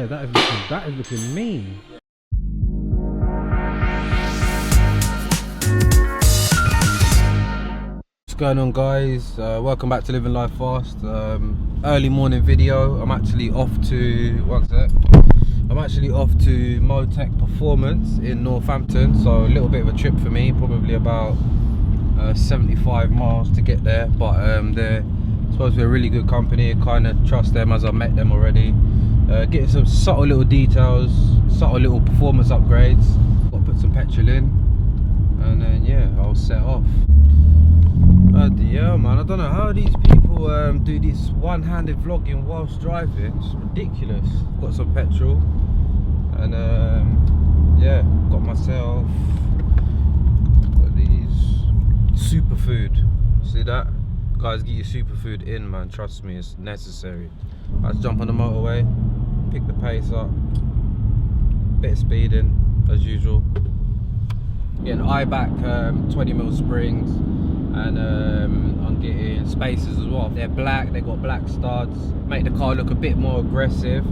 Yeah, that is looking mean. What's going on, guys? Welcome back to Living Life Fast. Early morning video. I'm actually off to Motech Performance in Northampton, so a little bit of a trip for me, probably about 75 miles to get there, but they're supposed to be a really good company. Kind of trust them as I've met them already. Getting some subtle little details, subtle little performance upgrades. Got to put some petrol in, and then yeah, I'll set off. Yeah, man, I don't know how these people do this one-handed vlogging whilst driving. It's ridiculous. Got some petrol, and yeah, got myself these superfood. See that? Guys, get your superfood in, man. Trust me, it's necessary. Let's jump on the motorway, pick the pace up, bit of speeding as usual. Getting I-back 20mm springs, and I'm getting spacers as well. They're black, they got black studs, make the car look a bit more aggressive.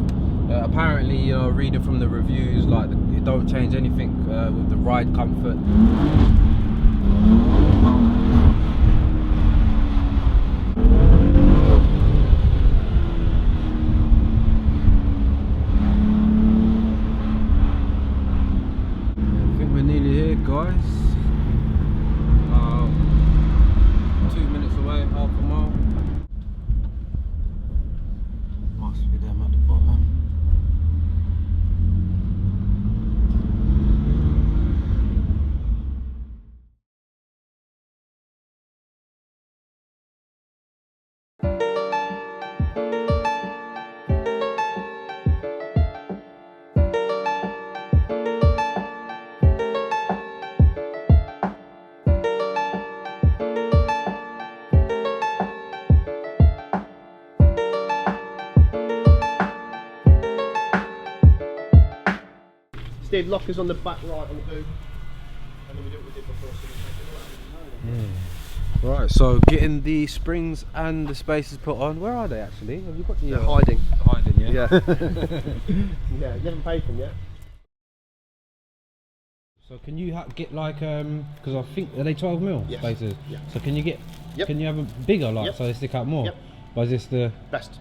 Apparently, you know, reading from the reviews, like it don't change anything with the ride comfort. I think we're nearly here, guys. 2 minutes away, half a mile. Must be them at the bottom. Steve, lockers on the back right on the boot, and then we do what we did before. Yeah. Right, so getting the springs and the spacers put on. Where are they actually? Have you got the? They're hiding. Hiding, yeah. Yeah, you haven't paid them yet. So can you get like because I think are they 12mm Yes. spacers? Yeah. So can you get? Yep. Can you have them bigger, like Yep. so they stick out more? Yep. But is this the Best.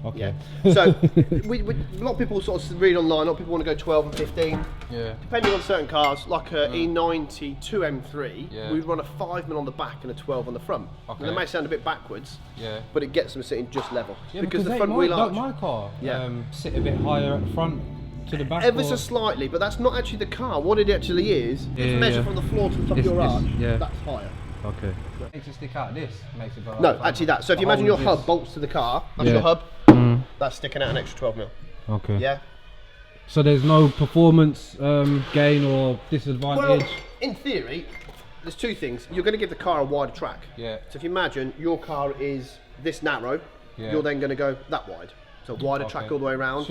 okay? Yeah. So a lot of people sort of read online. A lot of people want to go 12 and 15. Yeah. Depending on certain cars, like a E90 2M3, Yeah. we'd run a 5mm on the back and a 12 on the front. Okay. And it may sound a bit backwards, Yeah. but it gets them sitting just level. Yeah, because the they- front my, wheel like arch. my car Yeah. sit a bit higher at the front to the back. Ever or? so slightly, but that's not actually the car. What it actually is, Yeah, if you measure yeah. from the floor to the top of your It's- arch, yeah. that's higher. Okay. Makes it stick out. This makes it go. No, up, actually that. So if the you imagine whole your of hub this. bolts to the car, that's Yeah. your hub, Mm. that's sticking out an extra 12mm. Okay. Yeah? So there's no performance gain or disadvantage. Well, in theory, there's two things. You're going to give the car a wider track. Yeah. So if you imagine your car is this narrow, Yeah. you're then going to go that wide. So wider track Okay. all the way around.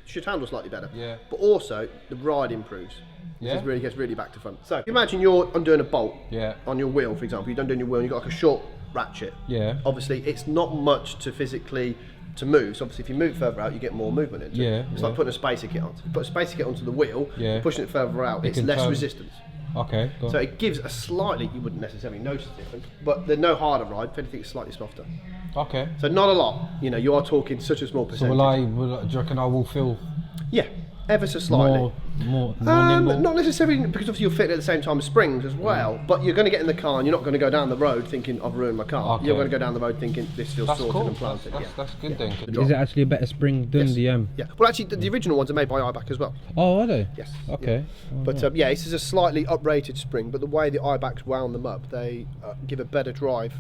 Should handle slightly better. Yeah. But also, the ride improves. Yeah. It really gets really back to front. So if you imagine you're undoing a bolt Yeah. on your wheel, for example. You're undoing your wheel and you've got like a short ratchet. Yeah. Obviously, it's not much to physically to move. So obviously, if you move further out, you get more movement into Yeah, it. It's yeah. like putting a spacer kit on. If you put a spacer kit onto the wheel, Yeah. you're pushing it further out, it's can less turn. resistance. Okay. Go So on. it gives a slightly, you wouldn't necessarily notice the difference, but there's no harder ride. If anything, it's slightly softer. Okay. So not a lot. You know, you are talking such a small So percentage. do you reckon I will feel Yeah, ever so slightly. more nimble? Not necessarily, because obviously you'll fit at the same time as springs as well, but you're going to get in the car and you're not going to go down the road thinking I've ruined my car. Okay. You're going to go down the road thinking this feels That's sorted cool. and planted. That's good then. drop. Is it actually a better spring than Yes. the M? Yeah. Well, actually, the original ones are made by iBack as well. Oh, are they? Yes. Okay. Oh, But right. yeah, this is a slightly uprated spring, but the way the iBacks wound them up, they give a better drive.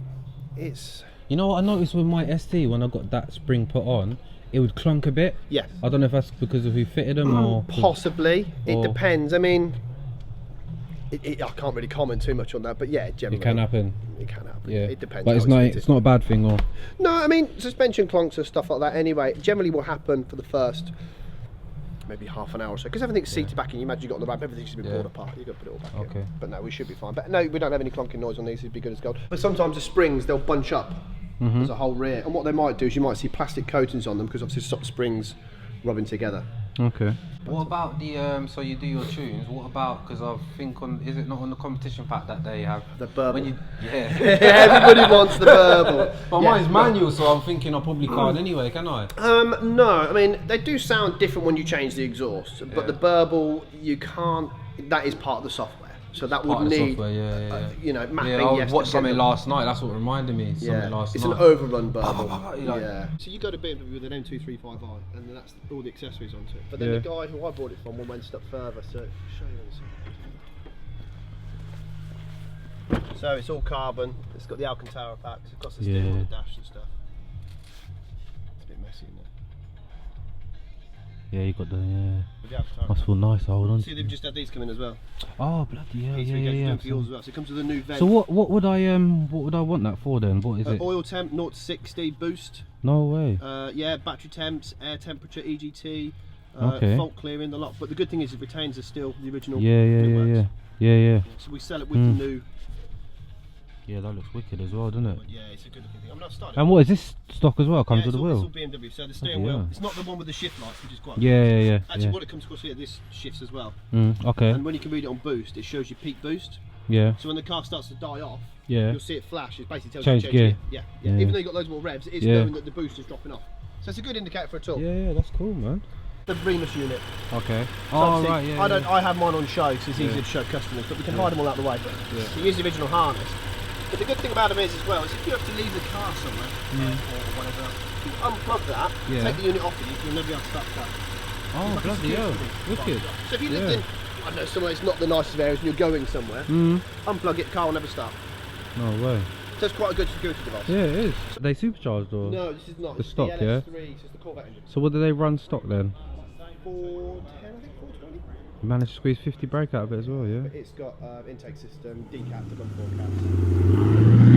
It's You know what I noticed with my ST when I got that spring put on, it would clunk a bit. yes. I don't know if that's because of who fitted them or Possibly. It or- depends. I mean, I can't really comment too much on that, but yeah, generally. it can happen. It can happen. Yeah. It depends. But how it's not fitted. it's not a bad thing or No, I mean, suspension clunks and stuff like that anyway, generally will happen for the first maybe half an hour or so, because everything's seated back in. You imagine you got on the ramp, everything's been pulled apart, you've got to put it all back in. Okay. But no, we should be fine. But no, we don't have any clunking noise on these, it'd be good as gold. But sometimes the springs, they'll bunch up as a whole rear, and what they might do is you might see plastic coatings on them, because obviously it stops springs rubbing together. Okay. What about the so you do your tunes? What about, because I think is it not on the competition pack that they have The burble. when you, yeah. Everybody wants the burble. But mine's manual, so I'm thinking I probably can't anyway, can I? No, I mean they do sound different when you change the exhaust, but the burble you can't. That is part of the software. So that would need, you know, mapping. Yeah, I watched something last night. That's what reminded me. Something last it's night. an overrun burble. Like, yeah. So you go to BMW with an M235i, and then that's all the accessories onto it. But then the guy who I bought it from went a step further. So show you this. So it's all carbon. It's got the Alcantara packs. It's got the steel on the dash and stuff. It's a bit messy, isn't it? Yeah, you got the must feel nice. Hold on. See, they've just had these come in as well. Oh bloody hell! Yeah. Fuels as well. So it comes with a new vent. So what would I want that for then? What is it? Oil temp, 0 to 60 boost. No way. Yeah, battery temps, air temperature, EGT, Okay. fault clearing, the lot. But the good thing is it retains the original. Yeah. So we sell it with the new. Yeah, that looks wicked as well, doesn't it? Yeah, it's a good looking thing. I mean, I've started. And what is this stock as well? Comes with the wheel. It's all BMW. So the steering wheel. It's not the one with the shift lights, which is quite. Yeah. Actually, what it comes across here, this shifts as well. Okay. And when you can read it on boost, it shows you peak boost. Yeah. So when the car starts to die off, Yeah. you'll see it flash. It basically tells Change you to gear. change gear. Yeah. Even though you've got loads more revs, it is knowing that the boost is dropping off. So it's a good indicator for a tool. Yeah, that's cool, man. The Remus unit. Okay. So Oh right, yeah. I have mine on show because it's easier to show customers, but we can hide them all out the way. Yeah. So you use the original harness. But the good thing about them is as well is if you have to leave the car somewhere or whatever, you unplug that, take the unit off of you, you'll never be able to start the car. Oh bloody hell! Wicked. So if you lived in, I don't know, somewhere that's not the nicest of areas and you're going somewhere, unplug it, car will never start. No way. So it's quite a good security device. Yeah, it is. Are they supercharged or? No, this is not. The It's stock, the yeah? LS3, so it's the Corvette engine. So what do they run stock then? 410, I think 420. You managed to squeeze 50 brake out of it as well, yeah? It's got intake system, decap to 4 caps.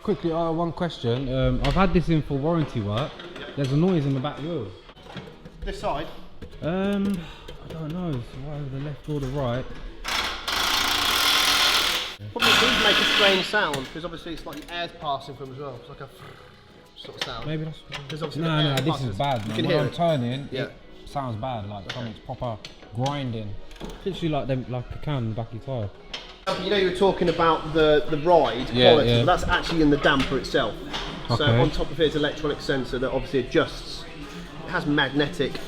Quickly, one question. I've had this in for warranty work. There's a noise in the back wheel. This side? I don't know. It's either the left or the right. Probably does make a strange sound because obviously it's like the air's passing from as well. It's like a sort of sound. Maybe that's. Because obviously No, the air this passes. is bad, You man. can When hear I'm it. turning, Yeah. it sounds bad. Like something's proper grinding. Literally like them, like a can in the back of your tyre. You know, you were talking about the ride quality, but that's actually in the damper itself. So Okay. on top of it is an electronic sensor that obviously adjusts. It has magnetic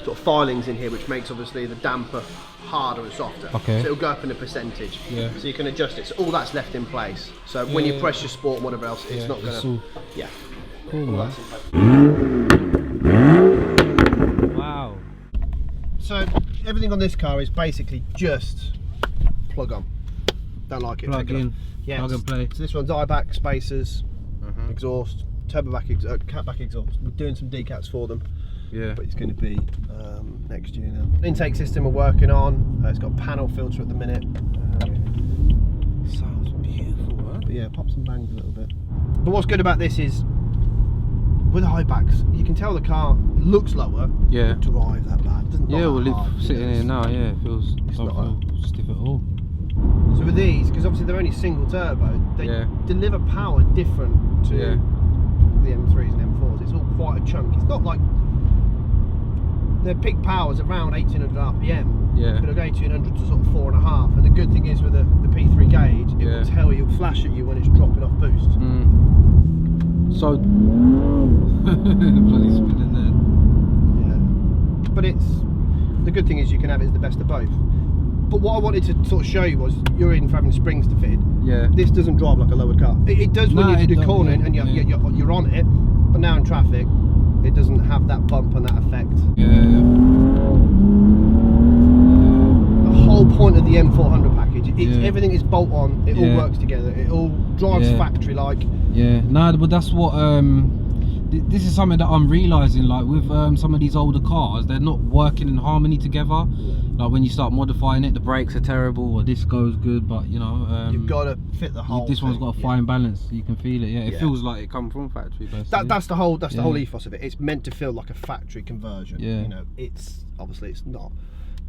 sort of filings in here, which makes obviously the damper harder and softer. Okay. So it'll go up in a percentage. Yeah. So you can adjust it. So all that's left in place. So when you press your sport and whatever else, it's not it's going all to. Yeah. cool, All man. that's in place. Wow. So everything on this car is basically just plug on. Don't like it. Plug take it in. off. Yeah. Plug and play. So this one's eye-back, spacers, exhaust, turbo-back, cat-back exhaust. We're doing some decats for them. Yeah. But it's going to be next year now. Intake system we're working on. It's got panel filter at the minute. Sounds beautiful, huh? But yeah, pops and bangs a little bit. But what's good about this is with the high backs, you can tell the car looks lower. Yeah. Doesn't drive that bad. It doesn't. Yeah, not well, that hard, sitting here now, yeah, it feels It's don't not feel stiff at all. So with these, because obviously they're only single turbo, they deliver power different to the M3s and M4s. It's all quite a chunk. It's not like their peak power's around 1800 RPM. Yeah. But it'll go 1800 to sort of 4.5. And the good thing is with the P3 gauge, it will tell you, it'll flash at you when it's dropping off boost. So bloody spinning there. Yeah. But it's the good thing is you can have it as the best of both. But what I wanted to sort of show you was you're in for having springs to fit. Yeah. This doesn't drive like a lowered car. It does when you do cornering and you're on it, but now in traffic, it doesn't have that bump and that effect. The whole point of the M400 package, everything is bolt on. It all works together. It all drives factory like. Yeah. No, but that's what. This is something that I'm realising, like with some of these older cars, they're not working in harmony together. Like when you start modifying it, the brakes are terrible, or this goes good, but you know, you've got to fit the whole. This one's got a fine balance. You can feel it. Yeah, it feels like it come from factory. Basically. That's the whole. That's the whole ethos of it. It's meant to feel like a factory conversion. Yeah. You know, it's obviously it's not.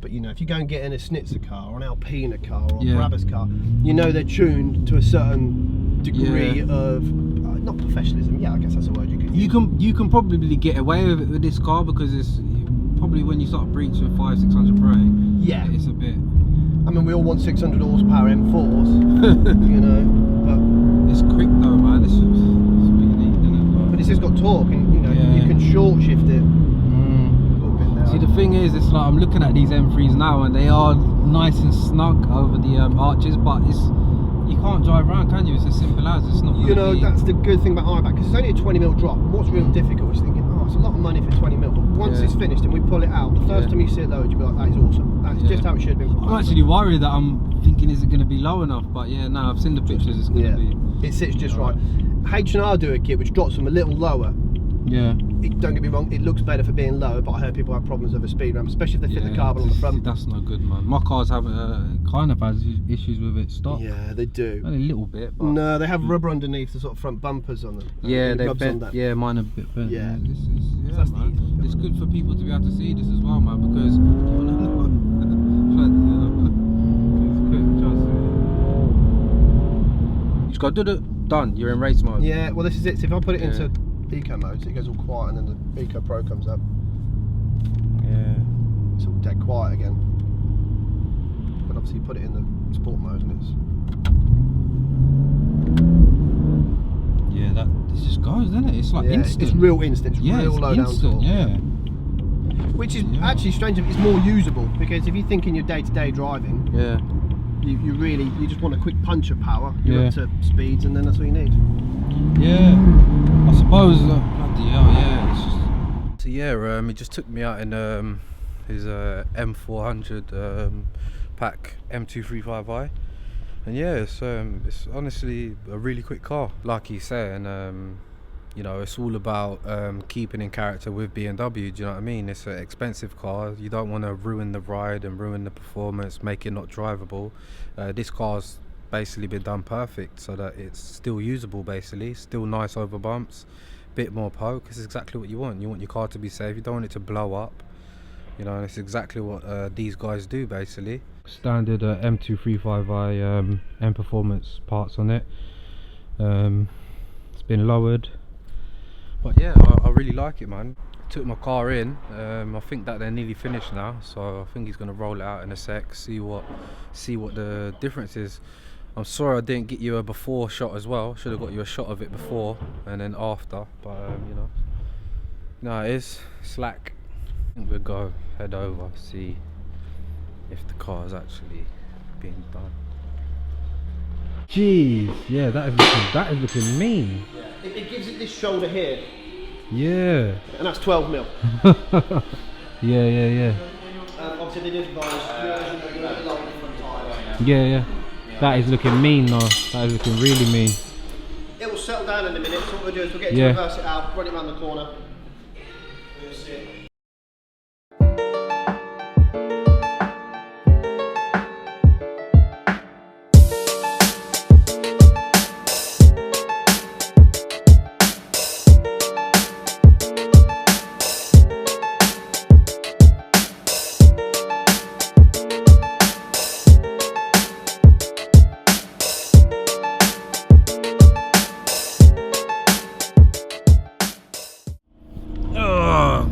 But you know, if you go and get in a Schnitzer car or an Alpina car or a Brabus car, you know they're tuned to a certain degree of not professionalism. Yeah, I guess that's a word you could use. You can probably get away with it with this car because it's probably when you start breaching 500-600 brake. Yeah, it's a bit. I mean, we all want 600 horsepower M4s, you know, but it's quick though, man. It's what you need, isn't it? But it's just got torque, and you know, you can short shift it. See, the thing is, it's like I'm looking at these M3s now, and they are nice and snug over the arches, but you can't drive around, can you? It's as simple as it's not. You know, that's the good thing about iBack, because it's only a 20mm drop. And what's real difficult is thinking, oh, it's a lot of money for 20mm. But once it's finished and we pull it out, the first time you see it lowered, you'll be like, that is awesome. That's just how it should be. I'm actually worried that I'm thinking, is it going to be low enough? But yeah, no, I've seen the pictures. It's going to be. It sits just right. H&R do a kit which drops them a little lower. Yeah. Don't get me wrong, it looks better for being low, but I heard people have problems with a speed ramp, especially if they fit the carbon on the front. That's not good, man. My cars have kind of has issues with it. Stop. Yeah, they do. Only a little bit. But no, they have rubber underneath the sort of front bumpers on them. Yeah, they're bent. Yeah, mine are a bit bent. Yeah. Man. It's good for people to be able to see this as well, man, because you want to know. It's got done. You're in race mode. Yeah. Well, this is it. So if I put it into eco mode, so it goes all quiet, and then the Eco Pro comes up. Yeah. It's all dead quiet again. But obviously you put it in the sport mode and it's... Yeah, this just goes, doesn't it? It's like instant. It's real instant. It's real low instant, down torque. Which is actually strange. It's more usable, because if you think in your day-to-day driving, you just want a quick punch of power. You're up to speeds, and then that's what you need. Yeah, I suppose. Bloody hell, yeah. It's just... So yeah, he just took me out in his M400 pack M235i, and yeah, it's honestly a really quick car, like you say, and you know, it's all about keeping in character with BMW. Do you know what I mean? It's an expensive car. You don't want to ruin the ride and ruin the performance, make it not drivable. This car's basically been done perfect so that it's still usable, basically, still nice over bumps, bit more poke. It's exactly what you want. You want your car to be safe. You don't want it to blow up, you know, and it's exactly what these guys do, basically. Standard M235i M Performance parts on it. It's been lowered, but yeah, I really like it, man. Took my car in. I think that they're nearly finished now, so I think he's gonna roll it out in a sec, see what the difference is. I'm sorry I didn't get you a before shot as well. Should have got you a shot of it before and then after, but you know, no, it is slack. I think we'll go head over, see if the car is actually being done. Jeez, yeah, that is looking mean. Yeah. It gives it this shoulder here. Yeah. And that's 12mm. Yeah. Obviously they did advise Yeah. That is looking mean though. That is looking really mean. It will settle down in a minute, so what we'll do is we'll get it to reverse it out, run it around the corner. We'll see it.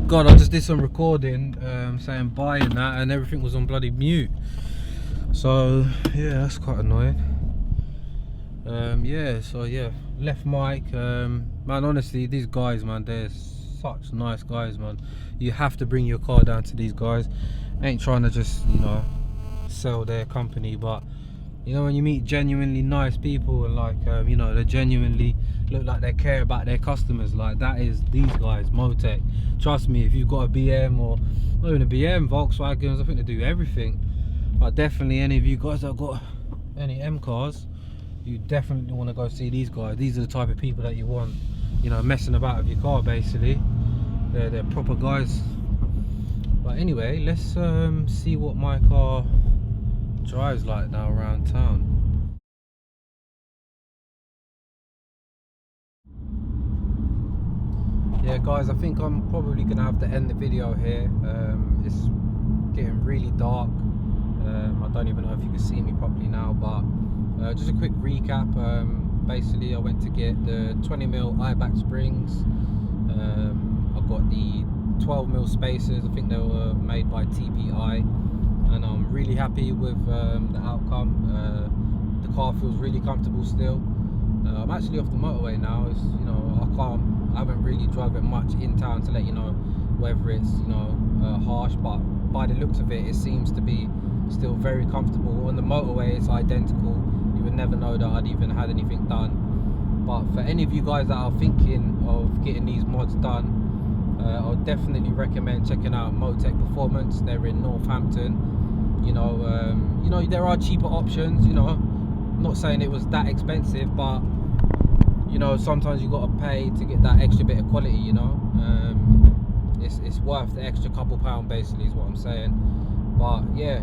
God, I just did some recording saying bye and that, and everything was on bloody mute. So yeah, that's quite annoying. Yeah, left mic. Man, honestly, these guys, man, they're such nice guys, man. You have to bring your car down to these guys. Ain't trying to just, you know, sell their company, but you know, when you meet genuinely nice people and like you know, they genuinely look like they care about their customers, like that is these guys, Motech. Trust me, if you've got a BM, or not even a BM, Volkswagens, I think they do everything. But definitely any of you guys that have got any M cars, you definitely want to go see these guys. These are the type of people that you want, you know, messing about with your car, basically. They're proper guys. But anyway, let's see what my car drives like now around town. Yeah guys, I think I'm probably gonna have to end the video here. It's getting really dark. I don't even know if you can see me properly now, but just a quick recap. Basically, I went to get the 20mm eye-back springs. I got the 12mm spacers. I think they were made by TPI, and I'm really happy with the outcome. The car feels really comfortable still. I'm actually off the motorway now. It's, you know, I haven't really driven much in town to let you know whether it's, you know, harsh, but by the looks of it, it seems to be still very comfortable. On the motorway, it's identical. You would never know that I'd even had anything done. But for any of you guys that are thinking of getting these mods done, I would definitely recommend checking out Motech Performance. They're in Northampton. You know, there are cheaper options. You know, I'm not saying it was that expensive, but you know, sometimes you got to pay to get that extra bit of quality. You know, it's worth the extra couple pound, basically, is what I'm saying. But yeah,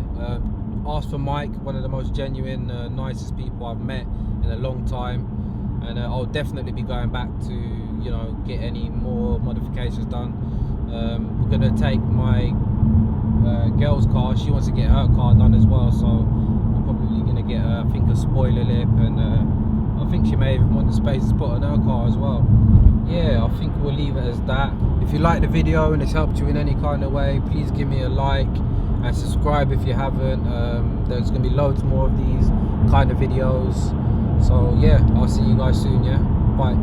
ask for Mike, one of the most genuine, nicest people I've met in a long time, and I'll definitely be going back to, you know, get any more modifications done. We're gonna take my girl's car. She wants to get her car done as well, so we're probably gonna get her, I think, a spoiler lip, and I think she may even want the space to put on her car as well. Yeah, I think we'll leave it as that. If you like the video and it's helped you in any kind of way, please give me a like and subscribe if you haven't. There's gonna be loads more of these kind of videos. So yeah, I'll see you guys soon. Yeah, bye.